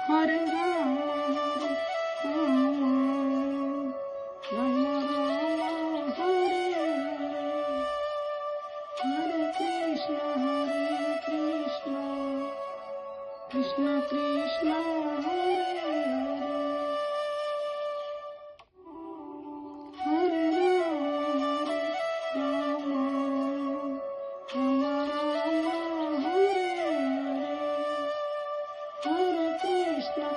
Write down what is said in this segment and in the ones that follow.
Hare Rama, Rama Rama, Hare Hare, Hare Krishna, Krishna Krishna, Hare Hare, Hare Rama, Rama Rama, Hare Hare, Hare Krishna,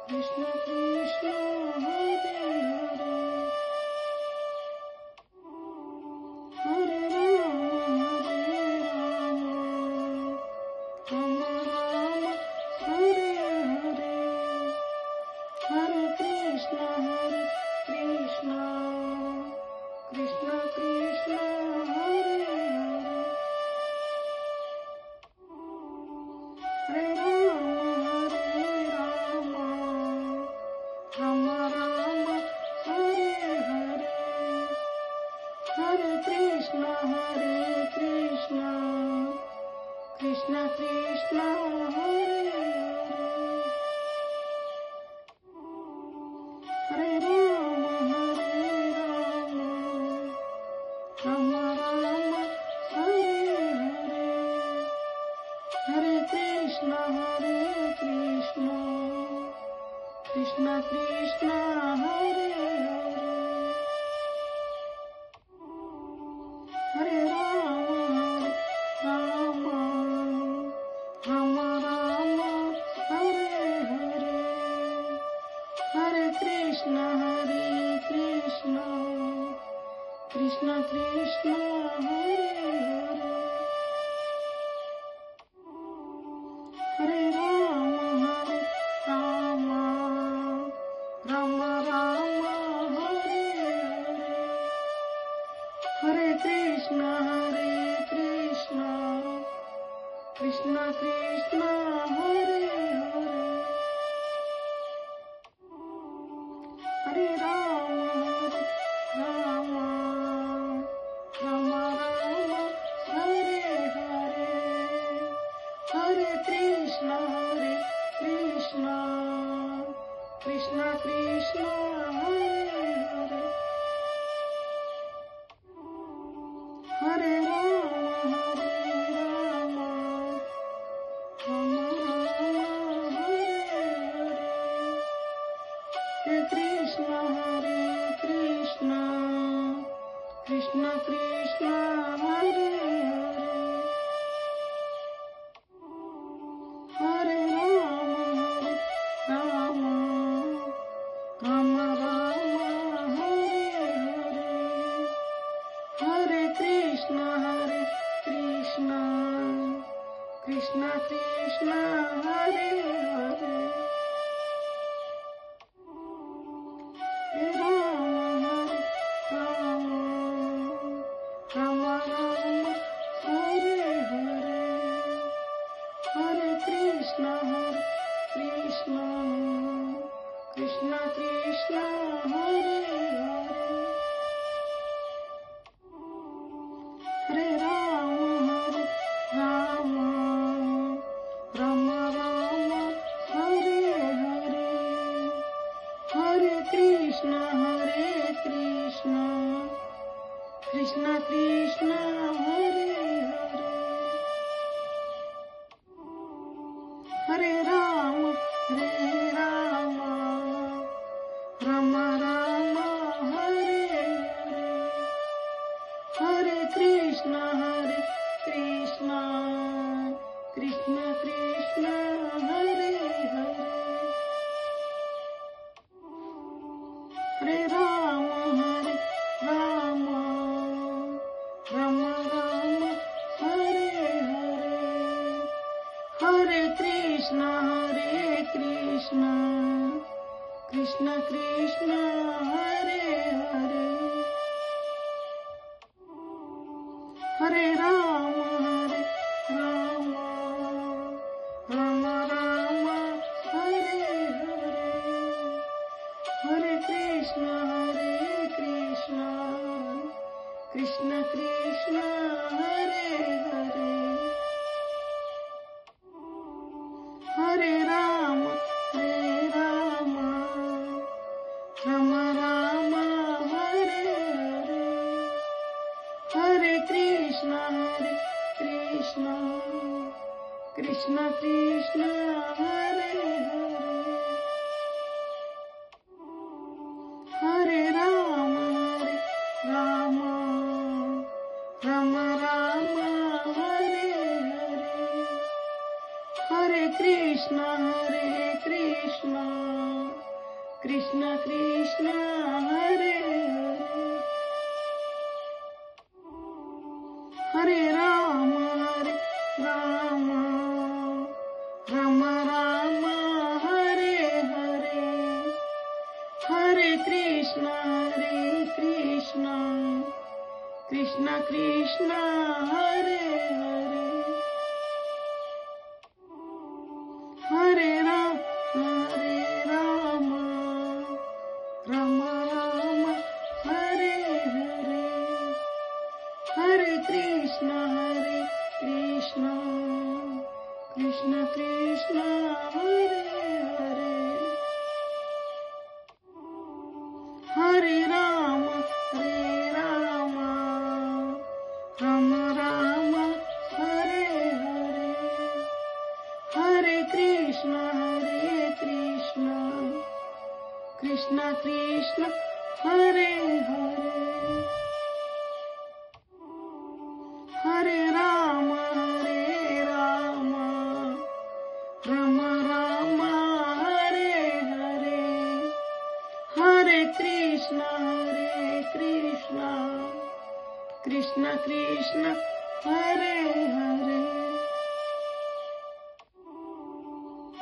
Krishna Krishna, Hare Hare, Hare Rama, Rama Rama, Hare Hare, Hare Krishna, Krishna Krishna, Hare Hare, Hare Rama, Rama Rama, Hare Hare, Hare Krishna, Krishna Krishna, Hare Hare, Hare Rama, Rama Rama, Hare Hare, Hare Krishna, Krishna Krishna, Hare Hare, Hare Rama, Rama Rama, Hare Hare, Hare Krishna, Krishna Krishna, Hare Hare, Hare Rama, Rama Rama, Hare Hare, Hare Krishna, Krishna Krishna, Hare Hare, Hare Rama, Rama Rama, Hare Hare, Hare Krishna, Krishna Krishna, Hare Hare, Hare Rama, Rama Rama, Hare Hare, Hare Krishna, Krishna Krishna, Hare Hare, Hare Rama, Rama Rama, Hare Hare, Hare Krishna, Krishna Krishna, Hare Hare, Hare Rama, Rama Rama, Hare Hare, Hare Krishna, Krishna Krishna, Hare Hare, Hare Rama, Rama Rama, Hare Hare, Hare Krishna, Krishna Krishna, Hare Hare, Hare Rama, Rama Rama, Hare Hare, Hare Krishna, Krishna Krishna, Hare Hare, Hare Rama, Rama Rama, Hare Hare, Hare Krishna, Krishna Krishna, Hare Hare, Hare Rama, Rama Rama, Hare Hare, Hare Krishna, Krishna Krishna, Hare Hare, Hare Rama, Rama Rama, Hare Hare, Hare Krishna, Krishna Krishna, Hare Hare, Hare Rama, Rama Rama, Hare Hare, Hare Krishna, Krishna Krishna, Hare Hare, Hare Rama, Rama Rama, Hare Hare, Hare Krishna, Krishna Krishna, Hare Hare, Hare Rama, Rama Rama, Hare Hare, Hare Krishna, Krishna Krishna, Hare Hare, Hare Rama, Rama Rama, Hare Hare, Hare Krishna, Krishna Krishna, Hare Hare, Hare Rama, Rama Rama, Hare Hare, Hare Krishna, Krishna Krishna, Hare Hare.